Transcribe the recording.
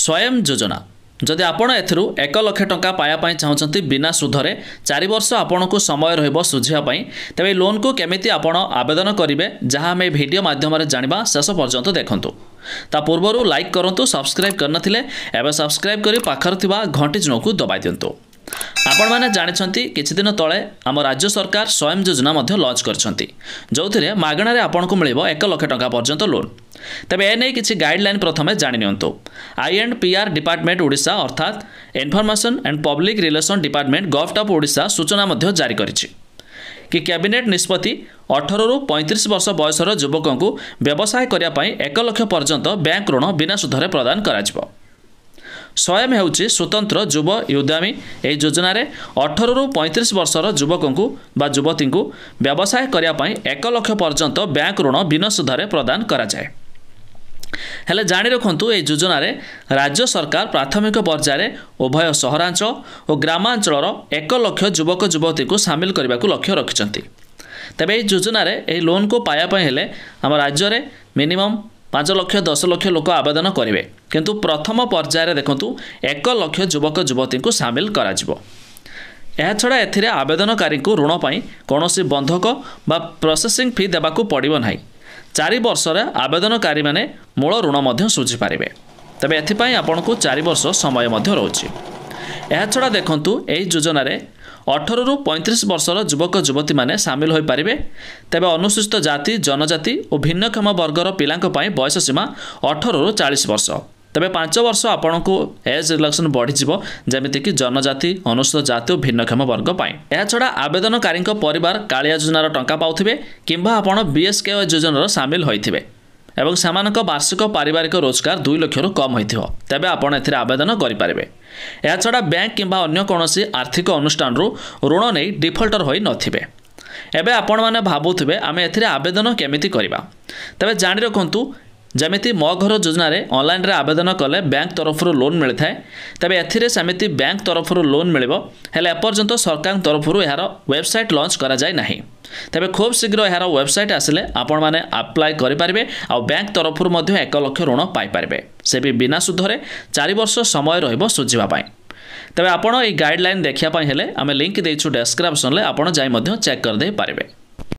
स्वयं योजना जदि आपण एथिरू 1 लाख टंका पाया चाहते बिना सुधरे 4 वर्ष आपन को समय रहिबो सुझिया तेबे लोन को केमिति आपण आवेदन करेंगे जहाँ आम वीडियो माध्यम जाना शेष पर्यंत देखंतु। ता पूर्वर लाइक करंतु, सब्सक्राइब करनथिले एबे सब्सक्राइब करी पाखर थिबा घंटी चिन्ह को दबाई दियंतु। आपण माने जानिछंती किछि दिन तळे आम राज्य सरकार स्वयं योजना मध्य लॉन्च करछंती जो थिरे मागणारे आपण को मिलिबो 1 लाख टंका पर्यंत लोन। तेबे एने किछि गाइडलाइन प्रथमे जानि नियंतु। आई&पीआर डिपार्टमेंट ओडिशा अर्थात information and public relation department government of Odisha सूचना मध्य जारी करिछि कि कैबिनेट निष्पत्ति 18 रु 35 वर्ष बयसर युवकों को व्यवसाय करिया पई 1 लाख पर्यंत बैंक ऋण बिना सुधरे प्रदान कराजिबो। स्वयं हेउछि स्वतंत्र युव उद्यमी एही योजना रे 18 रु 35 वर्षर युवकों को बा युवती को व्यवसाय करिया पई 1 लाख पर्यंत बैंक ऋण बिना सुधरे प्रदान करा जाय। हेले जानि रखंतु ए योजना रे राज्य सरकार प्राथमिक पर्यायर उभय सहरांचल और ग्रामांचल 1 लाख युवक युवती को सामिल करने को लक्ष्य रखिछंती। तेबे ए योजना रे ए लोन को पाया पय हेले हम राज्य रे मिनिमम 5 लाख 10 लाख लोक आवेदन करेंगे किंतु प्रथम पर्यायर देखंतु 1 लाख युवक युवती को सामिल करा जिवो। एहा छड़ा एथिरे आवेदनकारी को ऋण पाई कोनोसी बंधक बा प्रोसेसिंग फी देबाकू पड़िबो नाही। 4 वर्ष आवेदनकारी माने मूल ऋण मध्य सुझी पारिबे। तबे एथिपाई आपनको 4 वर्ष समय मध्य रहउछि। एहा छड़ा देखंतु एही योजना रे 18 रु 35 वर्षर युवक युवती माने सामिल होई पारिबे। तेबे अनुसूचित जाति जनजाति और भिन्नक्षम वर्गर पिलांक पई बयस सीमा 18 रु 40 वर्ष। तेबे 5 वर्ष आपनको एज रिलैक्सेशन बढ़ी जिवो जेमिति कि जनजाति अनुसूचित जाति और भिन्नक्षम वर्ग पई। एहा छड़ा आवेदनकारी परिवार कालिया योजनार टंका पाउथिबे किंबा आपण बीएसके योजनार सामिल होइथिबे एवं सामानक वार्षिक पारिवारिक रोजगार 2 लाख रु कम होइथिबो तेबे आपण एथिरे आवेदन करि पारिबे। एहा छड़ा बैंक किंबा अन्य कोनोसी आर्थिक अनुष्ठान ऋण नै डिफॉल्टर होई नथिबे। एबे आपण माने भाबुथिबे आमे एथिरे आवेदन केमिति करिबा। तबे जानि रखंतु जमिति मो घर योजना रे ऑनलाइन रे आवेदन कले बैंक तरफ लोन मिलता है तेबे एथिरे समिति बैंक तरफ लोन मिलिबो हेले एपर्यंत सरकार तरफ यार वेबसाइट लॉन्च करा जाय नाही। तेबे खूब शीघ्र यार वेबसाइट आसिले आपण माने अप्लाई करि पारिबे आ बैंक तरफ मध्य 1 लाख ऋण पाई पारिबे से भी बिना सुधरे 4 वर्ष समय रहिबो सुझिबा पाई। तेबे आपण ए गाइडलाइन देखिया पाई हेले आमे लिंक देइछु डिस्क्रिप्शन ले आपण जाई मध्य चेक कर दे पारिबे।